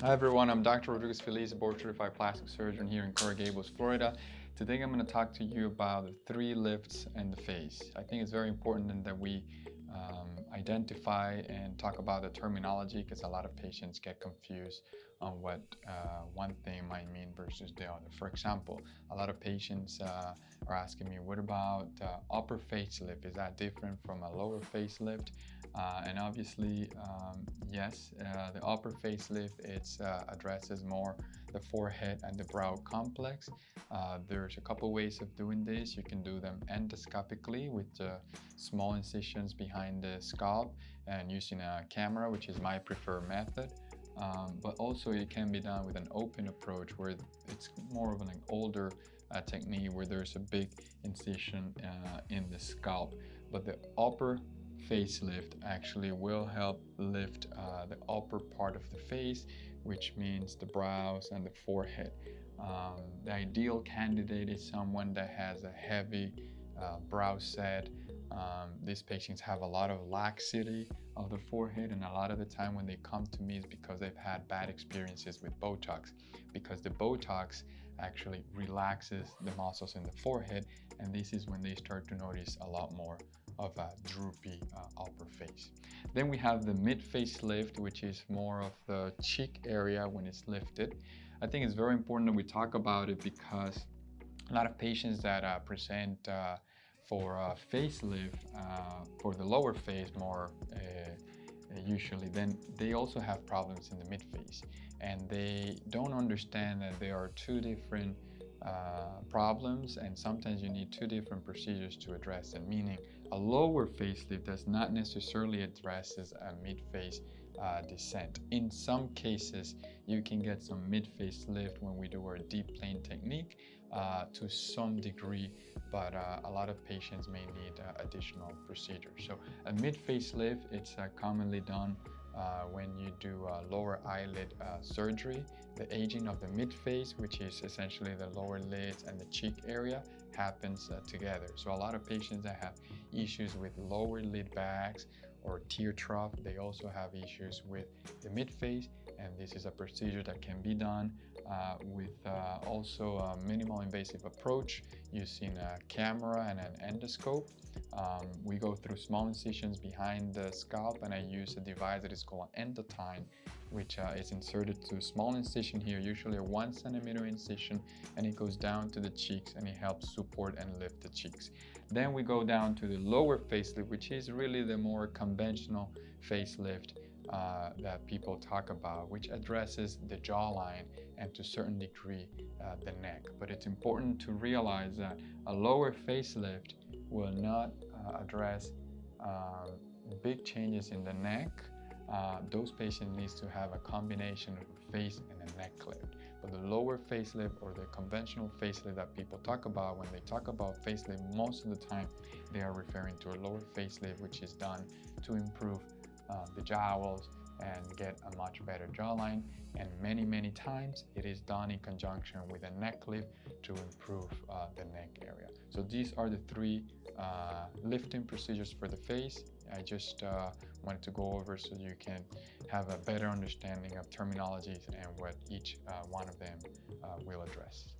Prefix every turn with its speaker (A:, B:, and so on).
A: Hi everyone, I'm Dr. Rodríguez-Feliz, a board-certified plastic surgeon here in Coral Gables, Florida. Today I'm going to talk to you about the 3 lifts and the face. I think it's very important that we identify and talk about the terminology because a lot of patients get confused on what one thing might mean versus the other. For example, a lot of patients are asking me, what about upper facelift? Is that different from a lower facelift? And obviously, yes, the upper facelift, it addresses more the forehead and the brow complex. There's a couple ways of doing this. You can do them endoscopically with small incisions behind the scalp and using a camera, which is my preferred method. But also it can be done with an open approach where it's more of an older technique where there's a big incision in the scalp. But the upper facelift actually will help lift the upper part of the face, which means the brows and the forehead. The ideal candidate is someone that has a heavy brow set. These patients have a lot of laxity of the forehead, and a lot of the time when they come to me is because they've had bad experiences with Botox, because the Botox actually relaxes the muscles in the forehead, and this is when they start to notice a lot more of a droopy upper face. Then we have the mid-face lift, which is more of the cheek area when it's lifted. I think it's very important that we talk about it because a lot of patients that present for facelift for the lower face more usually, then they also have problems in the mid-face, and they don't understand that there are two different problems, and sometimes you need two different procedures to address it, meaning a lower facelift does not necessarily addresses a mid-face descent. In some cases, you can get some mid-face lift when we do our deep plane technique to some degree, but a lot of patients may need additional procedures. So a mid-face lift, it's commonly done when you do lower eyelid surgery. The aging of the mid-face, which is essentially the lower lids and the cheek area, happens together. So a lot of patients that have issues with lower lid bags or tear trough, they also have issues with the mid-face, and this is a procedure that can be done with also a minimal invasive approach using a camera and an endoscope. We go through small incisions behind the scalp, and I use a device that is called an endotine, which is inserted to a small incision here, usually a 1 centimeter incision, and it goes down to the cheeks and it helps support and lift the cheeks. Then we go down to the lower facelift, which is really the more conventional facelift that people talk about, which addresses the jawline and to a certain degree the neck. But it's important to realize that a lower facelift will not address big changes in the neck. Those patients need to have a combination of a face and a neck lift. But the lower facelift or the conventional facelift that people talk about, when they talk about facelift, most of the time they are referring to a lower facelift, which is done to improve the jowls and get a much better jawline, and many times it is done in conjunction with a neck lift to improve the neck area. So these are the 3 lifting procedures for the face. I just wanted to go over so you can have a better understanding of terminologies and what each one of them will address.